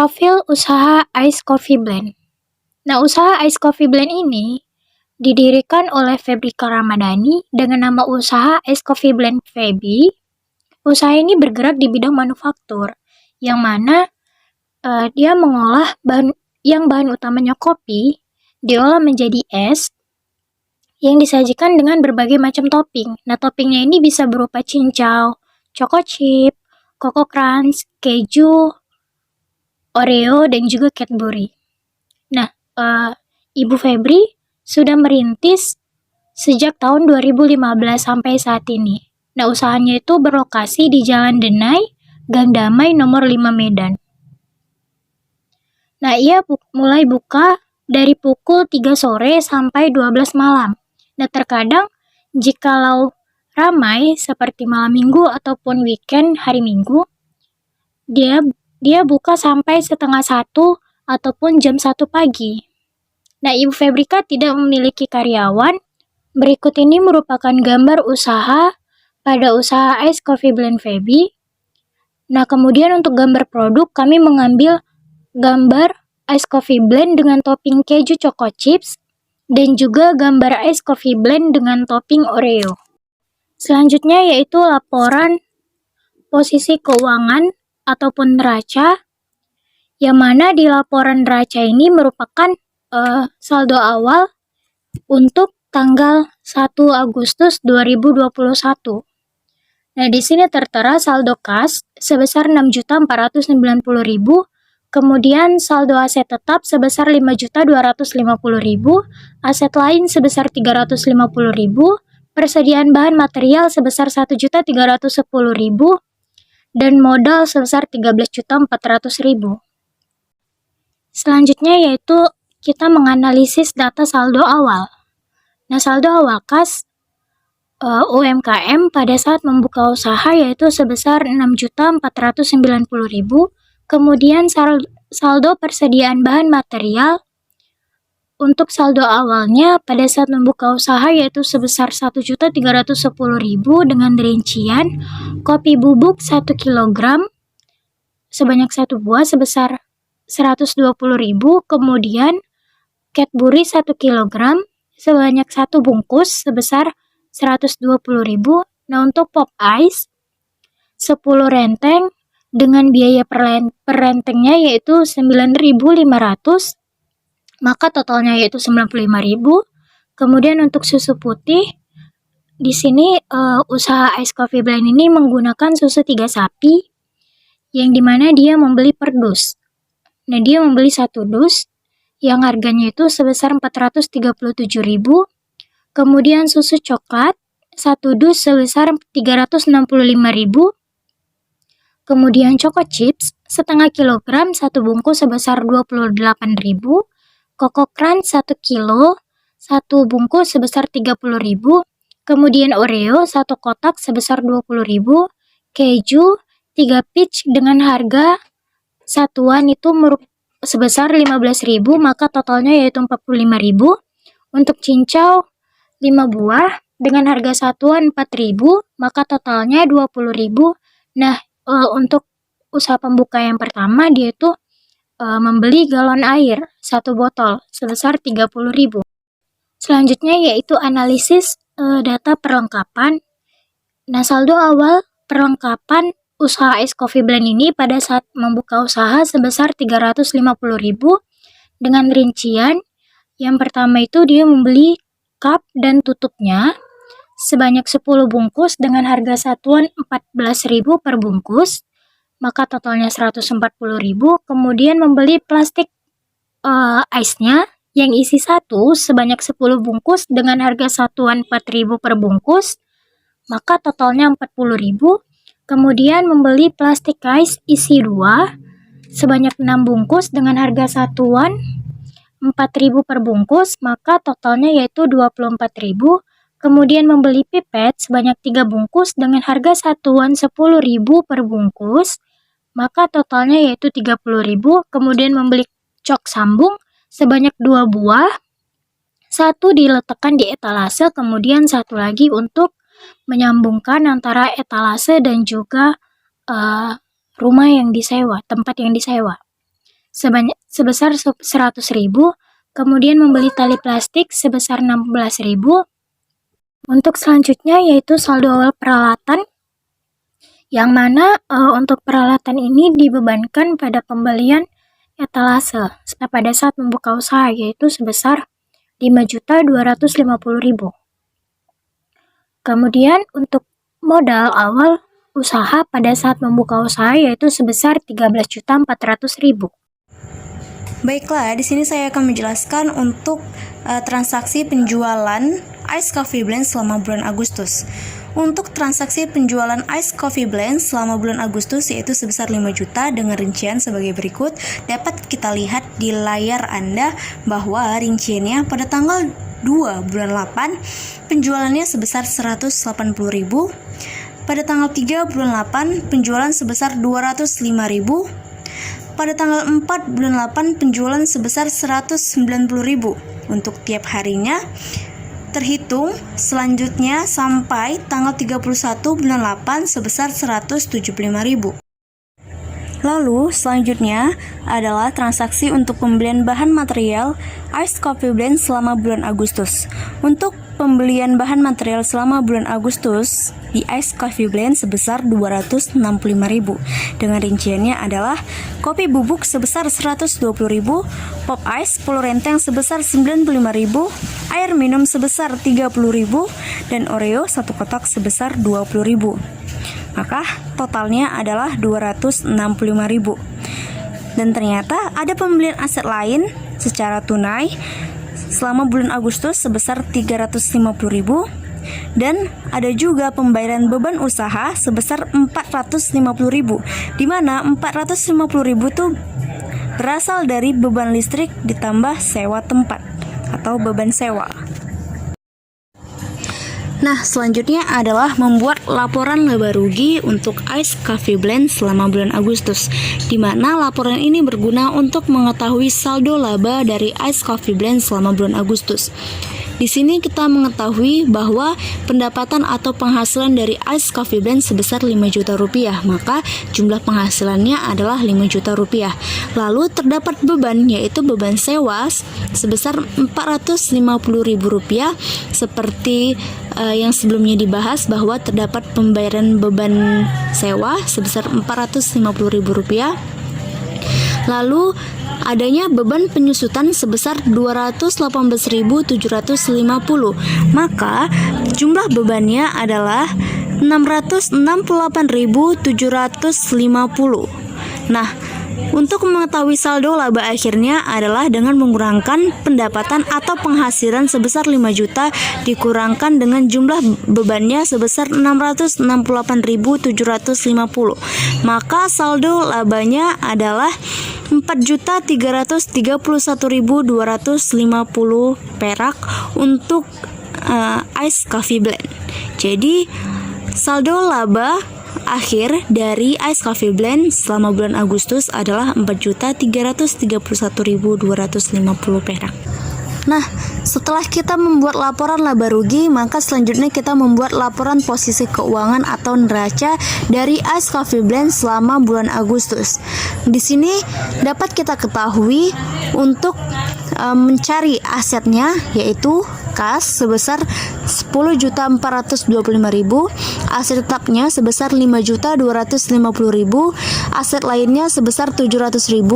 Profil usaha Ice Coffee Blend. Nah, usaha Ice Coffee Blend ini didirikan oleh Febrika Ramadhani dengan nama usaha Ice Coffee Blend Febi. Usaha ini bergerak di bidang manufaktur, yang mana dia mengolah bahan utamanya kopi, diolah menjadi es, yang disajikan dengan berbagai macam topping. Nah, toppingnya ini bisa berupa cincau, choco chip, coco crunch, keju, Oreo, dan juga Cadbury. Nah, Ibu Febri sudah merintis sejak tahun 2015 sampai saat ini. Nah, usahanya itu berlokasi di Jalan Denai, Gang Damai nomor 5 Medan. Nah, ia mulai buka dari pukul 3 sore sampai 12 malam. Nah, terkadang jikalau ramai seperti malam minggu ataupun weekend hari minggu, dia buka sampai setengah 1 ataupun jam 1 pagi. Nah, Ibu Febrika tidak memiliki karyawan. Berikut ini merupakan gambar usaha pada usaha Ice Coffee Blend Febi. Nah, kemudian untuk gambar produk, kami mengambil gambar Ice Coffee Blend dengan topping keju choco chips dan juga gambar Ice Coffee Blend dengan topping Oreo. Selanjutnya yaitu laporan posisi keuangan ataupun neraca, yang mana di laporan neraca ini merupakan saldo awal untuk tanggal 1 Agustus 2021. Nah, di sini tertera saldo kas sebesar 6.490.000, kemudian saldo aset tetap sebesar 5.250.000, aset lain sebesar 350.000, persediaan bahan material sebesar 1.310.000, dan modal sebesar 13.400.000. Selanjutnya yaitu kita menganalisis data saldo awal. Nah, saldo awal kas UMKM pada saat membuka usaha yaitu sebesar 6.490.000, kemudian saldo persediaan bahan material untuk saldo awalnya pada saat membuka usaha yaitu sebesar 1.310.000 dengan rincian kopi bubuk 1 kg sebanyak 1 buah sebesar 120.000, kemudian Cadbury 1 kg sebanyak 1 bungkus sebesar 120.000. Nah, untuk pop ice 10 renteng dengan biaya per rentengnya yaitu 9.500, maka totalnya yaitu 95.000. Kemudian untuk susu putih, di sini usaha Ice Coffee Blend ini menggunakan susu 3 sapi, yang dimana dia membeli per dus. Nah, dia membeli 1 dus yang harganya itu sebesar 437.000. Kemudian susu coklat 1 dus sebesar 365.000. Kemudian choco chips setengah kilogram 1 bungkus sebesar 28.000. Coco crunch 1 kilo 1 bungkus sebesar 30.000. Kemudian Oreo 1 kotak sebesar 20.000. Keju 3 pitch dengan harga satuan itu sebesar 15.000, maka totalnya yaitu 45.000. Untuk cincau 5 buah dengan harga satuan 4.000, maka totalnya 20.000. Nah, untuk usaha pembuka yang pertama dia itu membeli galon air 1 botol sebesar 30.000. Selanjutnya yaitu analisis data perlengkapan. Nah, saldo awal perlengkapan usaha Ice Coffee Blend ini pada saat membuka usaha sebesar 350.000 dengan rincian yang pertama itu dia membeli cup dan tutupnya sebanyak 10 bungkus dengan harga satuan 14.000 per bungkus, maka totalnya 140.000. Kemudian membeli plastik ice-nya yang isi 1 sebanyak 10 bungkus dengan harga satuan 4.000 per bungkus, maka totalnya 40.000. Kemudian membeli plastik ice isi 2 sebanyak 6 bungkus dengan harga satuan 4.000 per bungkus, maka totalnya yaitu 24.000. Kemudian membeli pipet sebanyak 3 bungkus dengan harga satuan 10.000 per bungkus, maka totalnya yaitu 30.000. Kemudian membeli cok sambung sebanyak 2 buah, 1 diletakkan di etalase, kemudian 1 lagi untuk menyambungkan antara etalase dan juga rumah yang disewa, tempat yang disewa. sebesar 100.000, kemudian membeli tali plastik sebesar 16.000. Untuk selanjutnya yaitu saldo awal peralatan, yang mana untuk peralatan ini dibebankan pada pembelian etalase pada saat membuka usaha, yaitu sebesar 5.250.000. Kemudian untuk modal awal usaha pada saat membuka usaha yaitu sebesar 13.400.000. Baiklah, di sini saya akan menjelaskan untuk transaksi penjualan Ice Coffee Blend selama bulan Agustus. Untuk transaksi penjualan Ice Coffee Blend selama bulan Agustus yaitu sebesar 5 juta dengan rincian sebagai berikut. Dapat kita lihat di layar Anda bahwa rinciannya pada tanggal 2 bulan 8 penjualannya sebesar 180.000. Pada tanggal 3 bulan 8 penjualan sebesar 205.000. Pada tanggal 4 bulan 8 penjualan sebesar 190.000 untuk tiap harinya. Terhitung selanjutnya sampai tanggal 31 bulan 8 sebesar 175.000. Lalu selanjutnya adalah transaksi untuk pembelian bahan material Ice Coffee Blend selama bulan Agustus. Untuk pembelian bahan material selama bulan Agustus di Ice Coffee Blend sebesar 265.000. Dengan rinciannya adalah kopi bubuk sebesar 120.000, pop ice 10 renteng sebesar 95.000, air minum sebesar 30.000, dan Oreo 1 kotak sebesar 20.000. Maka totalnya adalah 265.000. Dan ternyata ada pembelian aset lain secara tunai selama bulan Agustus sebesar 350.000, dan ada juga pembayaran beban usaha sebesar 450.000, di mana 450.000 itu berasal dari beban listrik ditambah sewa tempat atau beban sewa. Nah, selanjutnya adalah membuat laporan laba rugi untuk Ice Coffee Blend selama bulan Agustus, di mana laporan ini berguna untuk mengetahui saldo laba dari Ice Coffee Blend selama bulan Agustus. Di sini kita mengetahui bahwa pendapatan atau penghasilan dari Ice Coffee Blend sebesar 5 juta rupiah, maka jumlah penghasilannya adalah 5 juta rupiah. Lalu terdapat beban, yaitu beban sewa sebesar 450.000 rupiah, seperti yang sebelumnya dibahas bahwa terdapat pembayaran beban sewa sebesar 450.000 rupiah. Lalu adanya beban penyusutan sebesar 218.750, maka jumlah bebannya adalah 668.750. Nah, untuk mengetahui saldo laba akhirnya adalah dengan mengurangkan pendapatan atau penghasilan sebesar 5 juta dikurangkan dengan jumlah bebannya sebesar 668.750. Maka saldo labanya adalah 4.331.250 perak untuk Ice Coffee Blend. Jadi saldo laba akhir dari Ice Coffee Blend selama bulan Agustus adalah 4.331.250 perak. Nah, setelah kita membuat laporan laba rugi, maka selanjutnya kita membuat laporan posisi keuangan atau neraca dari Ice Coffee Blend selama bulan Agustus. Di sini dapat kita ketahui untuk mencari asetnya, yaitu kas sebesar 10.425.000, aset tetapnya sebesar 5.250.000, aset lainnya sebesar 700.000,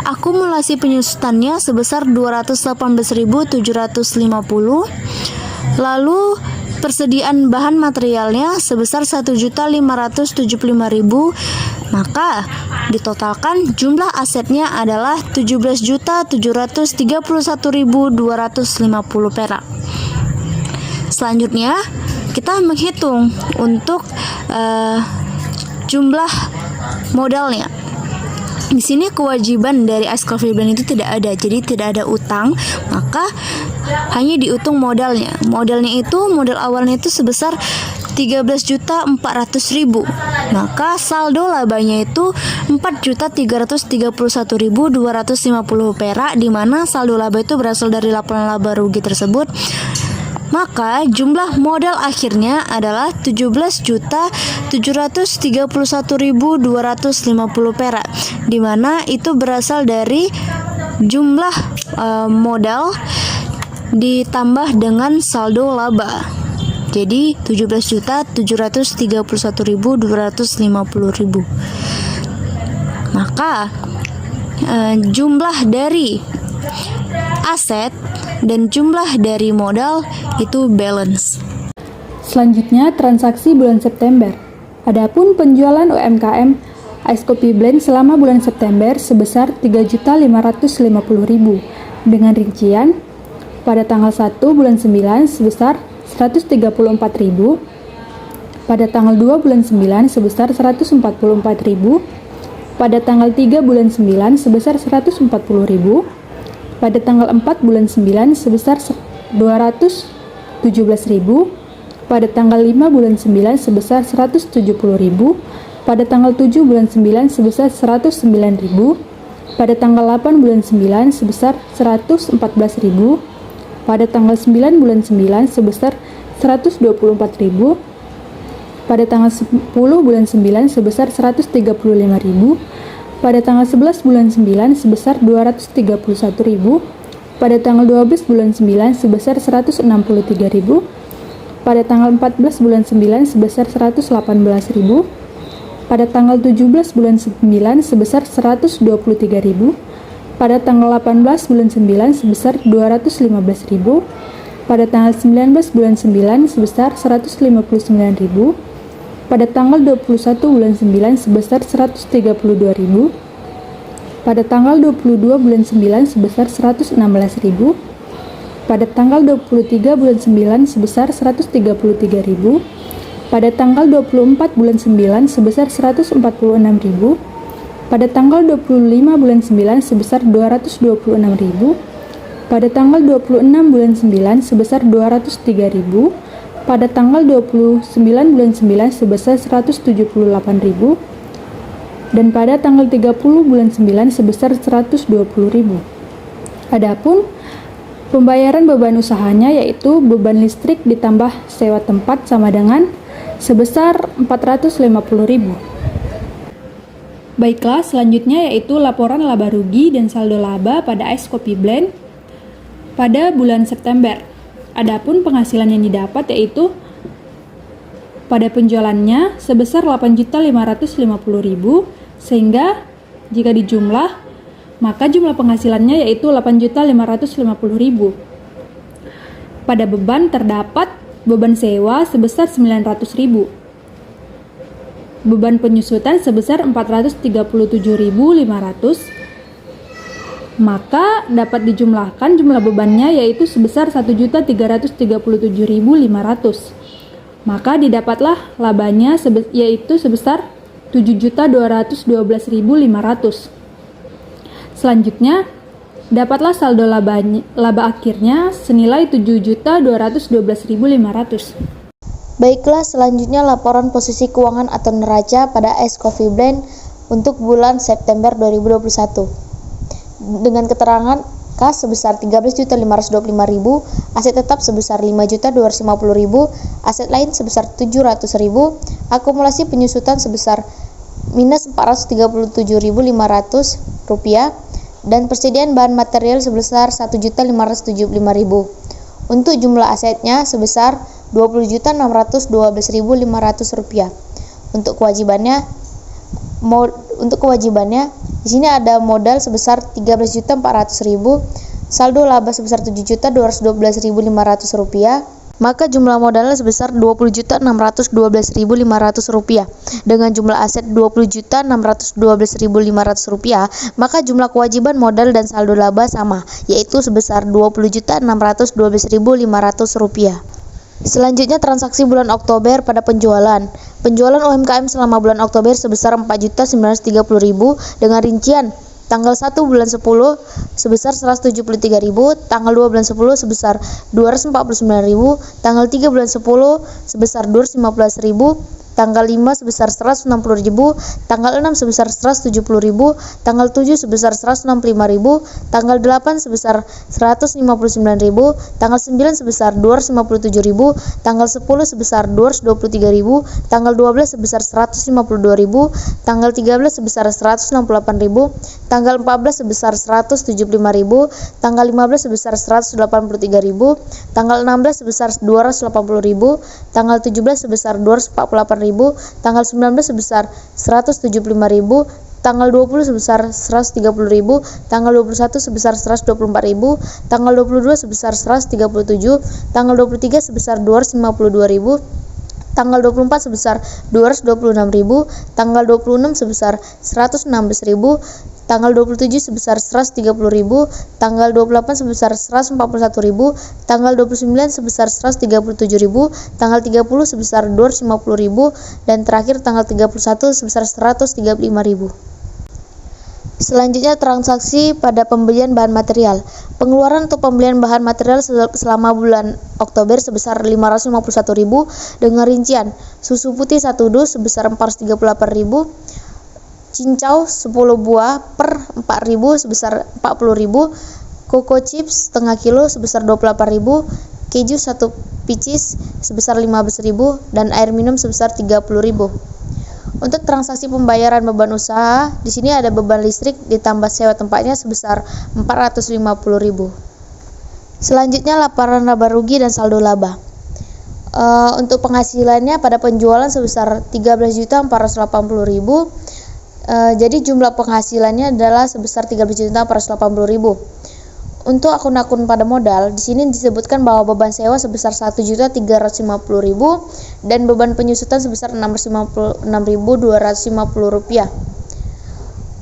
akumulasi penyusutannya sebesar 218.750, lalu persediaan bahan materialnya sebesar 1.575.000, maka ditotalkan jumlah asetnya adalah 17.731.250 perak. Selanjutnya kita menghitung untuk jumlah modalnya. Di sini kewajiban dari Ice Coffee Blend itu tidak ada, jadi tidak ada utang, maka hanya dihitung modalnya. Modalnya itu, modal awalnya itu sebesar 13.400.000. Maka saldo labanya itu 4.331.250 perak, di mana saldo laba itu berasal dari laporan laba rugi tersebut. Maka jumlah modal akhirnya adalah 17.731.250 perak, di mana itu berasal dari jumlah modal ditambah dengan saldo laba. Jadi 17.731.250. Maka jumlah dari aset dan jumlah dari modal itu balance. Selanjutnya, transaksi bulan September. Adapun penjualan UMKM Ice Coffee Blend selama bulan September sebesar 3.550.000 dengan rincian pada tanggal 1 bulan 9 sebesar 134.000, pada tanggal 2 bulan 9 sebesar 144.000, pada tanggal 3 bulan 9 sebesar 140.000, pada tanggal 4 bulan 9 sebesar 217.000, pada tanggal 5 bulan 9 sebesar 170.000, pada tanggal 7 bulan 9 sebesar 109.000, pada tanggal 8 bulan 9 sebesar 114.000, pada tanggal 9 bulan 9 sebesar 124.000, pada tanggal 10 bulan 9 sebesar 135.000, pada tanggal 11 bulan 9 sebesar 231.000, pada tanggal 12 bulan 9 sebesar 163.000, pada tanggal 14 bulan 9 sebesar 118.000, pada tanggal 17 bulan 9 sebesar 123.000, pada tanggal 18 bulan 9 sebesar 215.000, pada tanggal 19 bulan 9 sebesar 159.000, pada tanggal 21 bulan 9 sebesar 132.000, pada tanggal 22 bulan 9 sebesar 116.000, pada tanggal 23 bulan 9 sebesar 133.000, pada tanggal 24 bulan 9 sebesar 146.000, pada tanggal 25 bulan 9 sebesar 226.000, pada tanggal 26 bulan 9 sebesar 203.000, pada tanggal 29 bulan 9 sebesar 178.000, dan pada tanggal 30 bulan 9 sebesar 120.000. Adapun pembayaran beban usahanya yaitu beban listrik ditambah sewa tempat sama dengan sebesar 450.000. Baiklah, selanjutnya yaitu laporan laba rugi dan saldo laba pada Ice Coffee Blend pada bulan September. Adapun penghasilan yang didapat yaitu pada penjualannya sebesar 8.550.000, sehingga jika dijumlah maka jumlah penghasilannya yaitu 8.550.000. Pada beban terdapat beban sewa sebesar 900.000, beban penyusutan sebesar 437.500, maka dapat dijumlahkan jumlah bebannya yaitu sebesar 1.337.500. Maka didapatlah labanya yaitu sebesar 7.212.500. Selanjutnya, dapatlah saldo laba akhirnya senilai 7.212.500. Baiklah, selanjutnya laporan posisi keuangan atau neraca pada Ice Coffee Blend untuk bulan September 2021. Dengan keterangan kas sebesar 13.525.000, aset tetap sebesar 5.250.000, aset lain sebesar 700.000, akumulasi penyusutan sebesar minus 437.500 rupiah, dan persediaan bahan material sebesar 1.575.000. Untuk jumlah asetnya sebesar 20.612.500 rupiah. Untuk kewajibannya di sini ada modal sebesar 13.400.000, saldo laba sebesar 7.212.500 rupiah, maka jumlah modalnya sebesar 20.612.500 rupiah. Dengan jumlah aset 20.612.500 rupiah, maka jumlah kewajiban modal dan saldo laba sama, yaitu sebesar 20.612.500 rupiah. Selanjutnya transaksi bulan Oktober pada penjualan. Penjualan UMKM selama bulan Oktober sebesar 4.930.000 dengan rincian tanggal 1 bulan 10 sebesar 173.000, tanggal 2 bulan 10 sebesar 249.000, tanggal 3 bulan 10 sebesar 215.000, tanggal 5 sebesar 160.000, tanggal 6 sebesar 170.000, tanggal 7 sebesar 165.000, tanggal 8 sebesar 159.000, tanggal 9 sebesar 257.000, tanggal 10 sebesar 223.000, tanggal 12 sebesar 152.000, tanggal 13 sebesar 168.000, tanggal 14 sebesar 175.000, tanggal 15 sebesar 183.000, tanggal 16 sebesar 280.000, tanggal 17 sebesar 248.000, tanggal 19 sebesar 175.000, tanggal 20 sebesar 130.000, tanggal 21 sebesar 124.000, tanggal 22 sebesar 137, tanggal 23 sebesar 252.000, tanggal 24 sebesar 226.000, tanggal 26 sebesar 116.000, tanggal 27 sebesar 130.000, tanggal 28 sebesar 141.000, tanggal 29 sebesar 137.000, tanggal 30 sebesar 250.000, dan terakhir tanggal 31 sebesar 135.000. Selanjutnya, transaksi pada pembelian bahan material. Pengeluaran untuk pembelian bahan material selama bulan Oktober sebesar 551.000 dengan rincian susu putih 1 dus sebesar 438.000, cincau 10 buah per 4.000 sebesar 40.000, Coco chips setengah kilo sebesar 28.000, keju 1 pieces sebesar 15.000, dan air minum sebesar 30.000. Untuk transaksi pembayaran beban usaha, di sini ada beban listrik ditambah sewa tempatnya sebesar 450.000. Selanjutnya, laporan laba rugi dan saldo laba. Untuk penghasilannya pada penjualan sebesar 13.480.000. Jadi jumlah penghasilannya adalah sebesar 13.480.000. Untuk akun-akun pada modal, di sini disebutkan bahwa beban sewa sebesar 1.350.000 dan beban penyusutan sebesar 656.250 rupiah.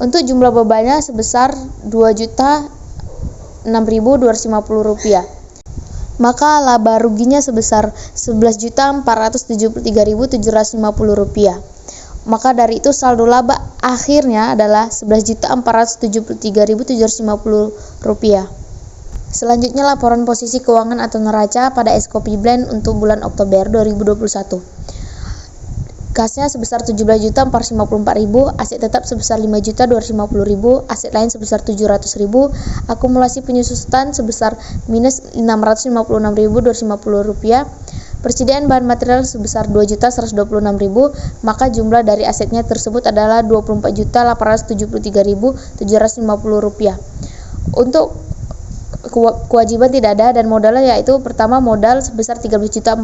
Untuk jumlah bebannya sebesar 2.006.250 rupiah. Maka laba ruginya sebesar 11.473.750 rupiah. Maka dari itu saldo laba akhirnya adalah 11.473.750 rupiah. Selanjutnya, laporan posisi keuangan atau neraca pada es kopi blend untuk bulan Oktober 2021. Kasnya sebesar 17.454.000, aset tetap sebesar 5.250.000, aset lain sebesar 700.000, akumulasi penyusutan sebesar minus 656.250 rupiah, persediaan bahan material sebesar 2.126.000, maka jumlah dari asetnya tersebut adalah 24.873.750 rupiah. Untuk kewajiban tidak ada dan modalnya yaitu pertama modal sebesar 13.400.000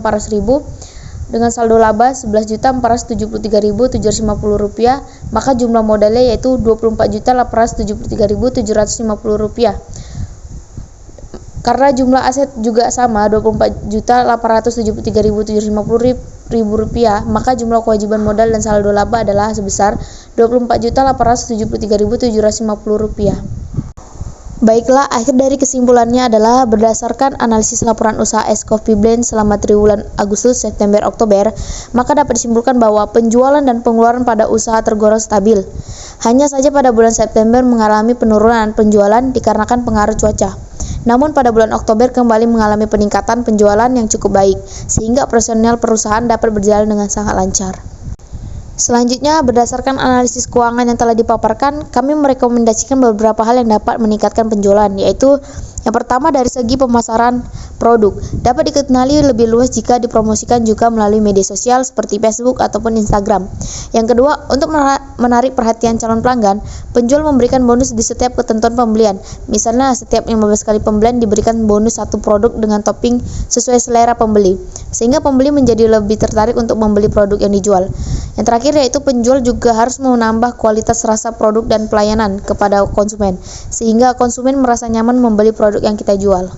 dengan saldo laba 11.473.750 rupiah, maka jumlah modalnya yaitu 24.873.750 rupiah. Karena jumlah aset juga sama 24.873.750 rupiah, maka jumlah kewajiban modal dan saldo laba adalah sebesar 24.873.750 rupiah. Baiklah, akhir dari kesimpulannya adalah berdasarkan analisis laporan usaha es coffee blend selama triwulan Agustus, September, Oktober, maka dapat disimpulkan bahwa penjualan dan pengeluaran pada usaha tergolong stabil. Hanya saja pada bulan September mengalami penurunan penjualan dikarenakan pengaruh cuaca. Namun pada bulan Oktober kembali mengalami peningkatan penjualan yang cukup baik, sehingga operasional perusahaan dapat berjalan dengan sangat lancar. Selanjutnya, berdasarkan analisis keuangan yang telah dipaparkan, kami merekomendasikan beberapa hal yang dapat meningkatkan penjualan, yaitu yang pertama dari segi pemasaran produk. Dapat dikenali lebih luas jika dipromosikan juga melalui media sosial seperti Facebook ataupun Instagram. Yang kedua, untuk menarik perhatian calon pelanggan, penjual memberikan bonus di setiap ketentuan pembelian. Misalnya, setiap 15 kali pembelian diberikan bonus satu produk dengan topping sesuai selera pembeli, sehingga pembeli menjadi lebih tertarik untuk membeli produk yang dijual. Yang terakhir yaitu penjual juga harus menambah kualitas rasa produk dan pelayanan kepada konsumen, sehingga konsumen merasa nyaman membeli produk yang kita jual.